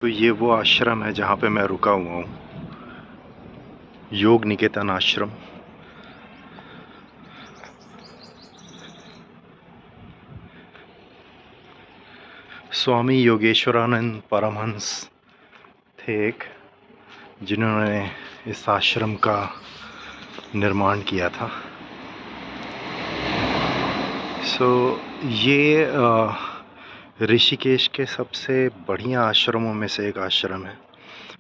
तो ये वो आश्रम है जहाँ पे मैं रुका हुआ हूँ, योग निकेतन आश्रम। स्वामी योगेश्वरानंद परमहंस थे एक, जिन्होंने इस आश्रम का निर्माण किया था। ये ऋषिकेश के सबसे बढ़िया आश्रमों में से एक आश्रम है।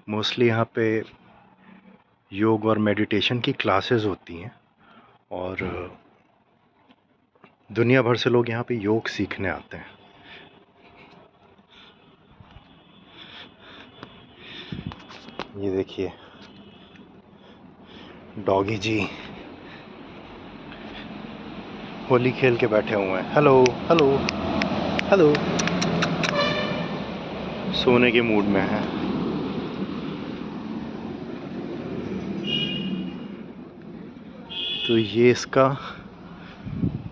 मोस्टली यहाँ पे योग और मेडिटेशन की क्लासेस होती हैं और दुनिया भर से लोग यहाँ पे योग सीखने आते हैं। ये देखिए डॉगी जी होली खेल के बैठे हुए हैं। हेलो हेलो हेलो, सोने के मूड में है। तो ये इसका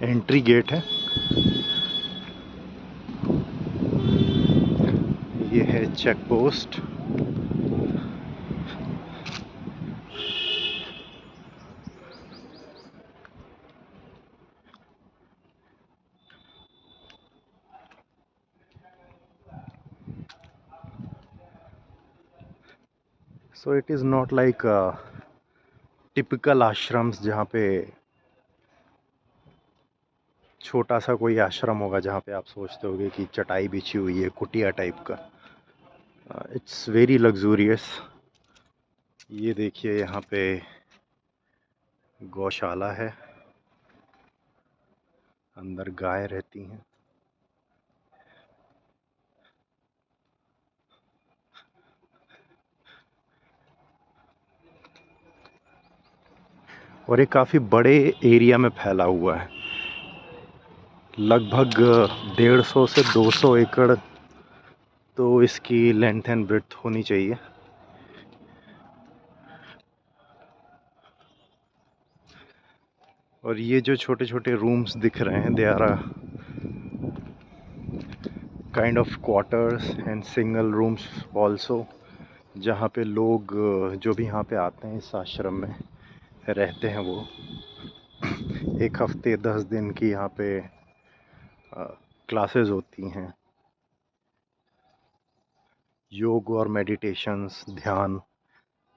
एंट्री गेट है। ये है check post. So it is not like typical ashrams जहाँ पे छोटा सा कोई आश्रम होगा जहाँ पे आप सोचते होगे कि चटाई बिछी हुई है, कुटिया टाइप का। It's very luxurious. ये देखिए यहाँ पे गौशाला है, अंदर गाय रहती हैं। और ये काफ़ी बड़े एरिया में फैला हुआ है, लगभग 150 से 200 एकड़ तो इसकी लेंथ एंड ब्रेड्थ होनी चाहिए। और ये जो छोटे छोटे रूम्स दिख रहे हैं, they are kind of quarters and single rooms also, जहाँ पे लोग जो भी यहाँ पे आते हैं इस आश्रम में रहते हैं, वो एक हफ्ते 10 दिन की यहाँ पे क्लासेस होती हैं। योग और मेडिटेशंस, ध्यान,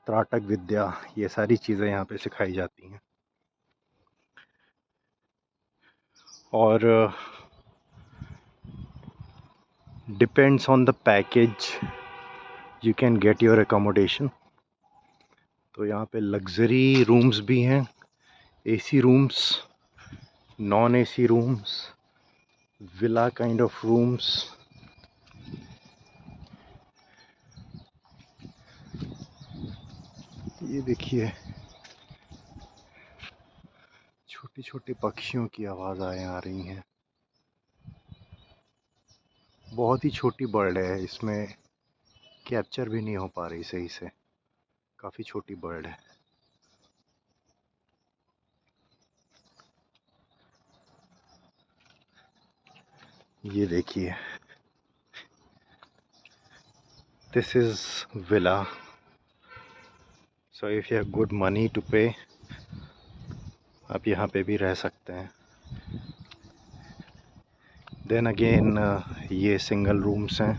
त्राटक विद्या, ये सारी चीज़ें यहाँ पे सिखाई जाती हैं। और depends on the package you can get your accommodation. तो यहाँ पे लग्जरी रूम्स भी हैं, AC rooms, non AC rooms, villa kind of rooms. ये देखिए छोटी छोटी पक्षियों की आवाज़ें आ रही हैं। बहुत ही छोटी बर्ड है, इसमें कैप्चर भी नहीं हो पा रही सही से, काफ़ी छोटी बर्ड है। ये देखिए this is villa. So if you have good money to pay, आप यहाँ पे भी रह सकते हैं। देन अगेन ये सिंगल रूम्स हैं।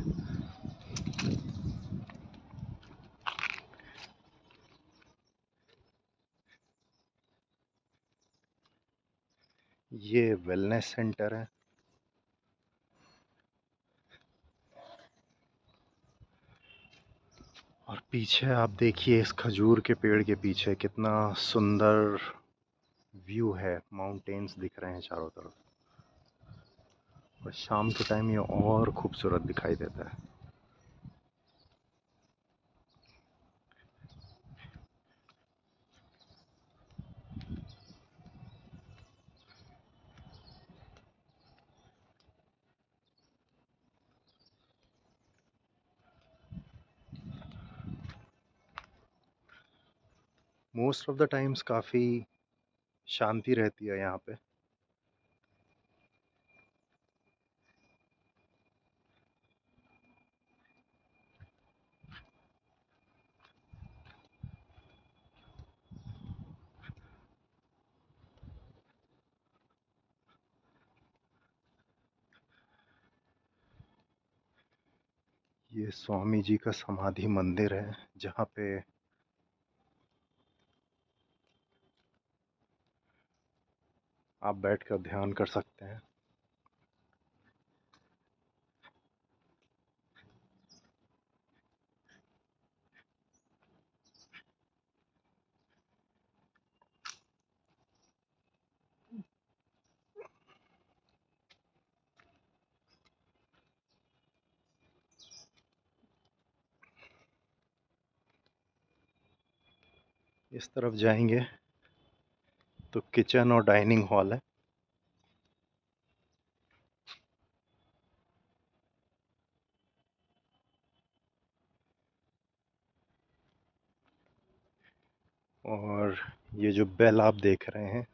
ये वेलनेस सेंटर है। और पीछे आप देखिए इस खजूर के पेड़ के पीछे कितना सुंदर व्यू है, माउंटेन्स दिख रहे हैं चारों तरफ। और शाम के टाइम ये और खूबसूरत दिखाई देता है। मोस्ट ऑफ द टाइम्स काफ़ी शांति रहती है यहाँ पे। ये स्वामी जी का समाधि मंदिर है जहाँ पे आप बैठकर ध्यान कर सकते हैं। इस तरफ जाएंगे तो किचन और डाइनिंग हॉल है। और ये जो बेल आप देख रहे हैं,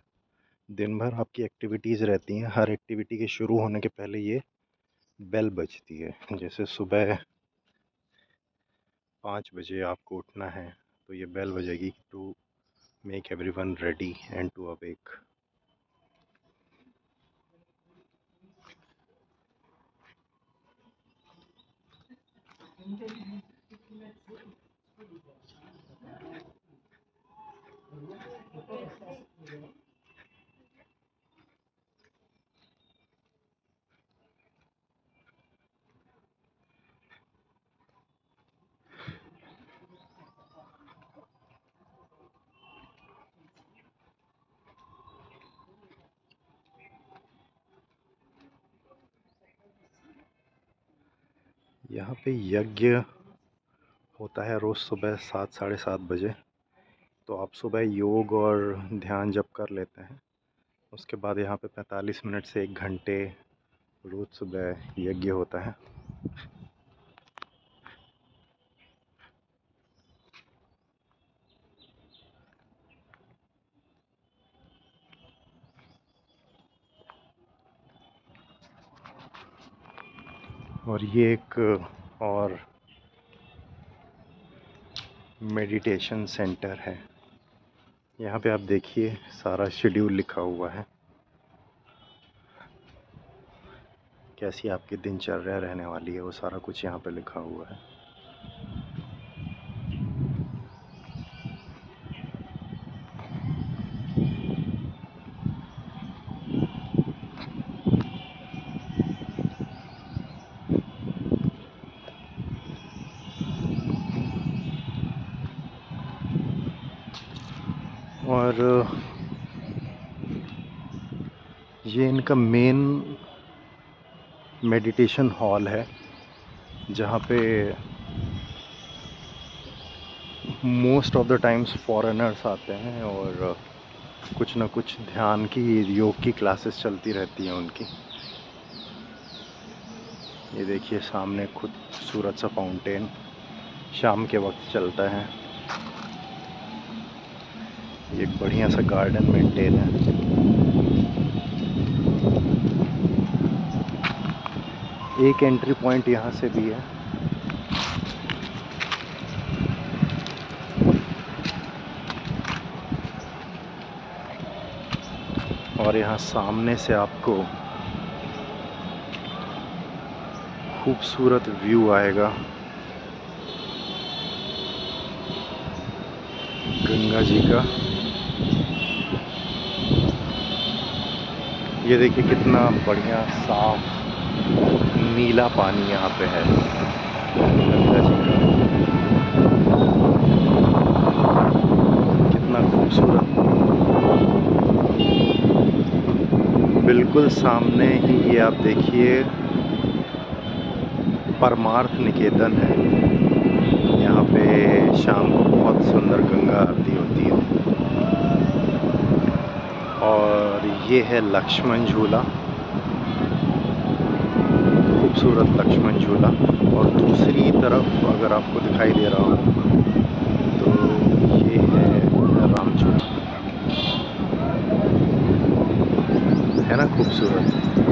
दिन भर आपकी एक्टिविटीज़ रहती हैं। हर एक्टिविटी के शुरू होने के पहले ये बेल बजती है। जैसे सुबह 5 बजे आपको उठना है तो ये बेल बजेगी to make everyone ready and to awake. यहाँ पे यज्ञ होता है रोज़ सुबह 7 साढ़े 7 बजे। तो आप सुबह योग और ध्यान जप कर लेते हैं। उसके बाद यहाँ पे 45 मिनट से 1 घंटे रोज़ सुबह यज्ञ होता है। और ये एक और मेडिटेशन सेंटर है। यहाँ पे आप देखिए सारा शेड्यूल लिखा हुआ है, कैसी आपकी दिनचर्या रहने वाली है, वो सारा कुछ यहाँ पे लिखा हुआ है। और ये इनका मेन मेडिटेशन हॉल है जहाँ पे most of the times foreigners आते हैं और कुछ ना कुछ ध्यान की, योग की क्लासेस चलती रहती हैं उनकी। ये देखिए सामने खूबसूरत सा फाउंटेन शाम के वक्त चलता है। एक बढ़िया सा गार्डन मेंटेन है। एक एंट्री पॉइंट यहाँ से भी है। और यहाँ सामने से आपको खूबसूरत व्यू आएगा गंगा जी का। ये देखिए कितना बढ़िया साफ नीला पानी यहाँ पे है गंगा जी का। कितना खूबसूरत। बिल्कुल सामने ही ये आप देखिए परमार्थ निकेतन है। यहाँ पे शाम को बहुत सुंदर गंगा आरती होती है। और ये है लक्ष्मण झूला, खूबसूरत लक्ष्मण झूला। और दूसरी तरफ अगर आपको दिखाई दे रहा हो तो ये है राम झूला, है ना खूबसूरत।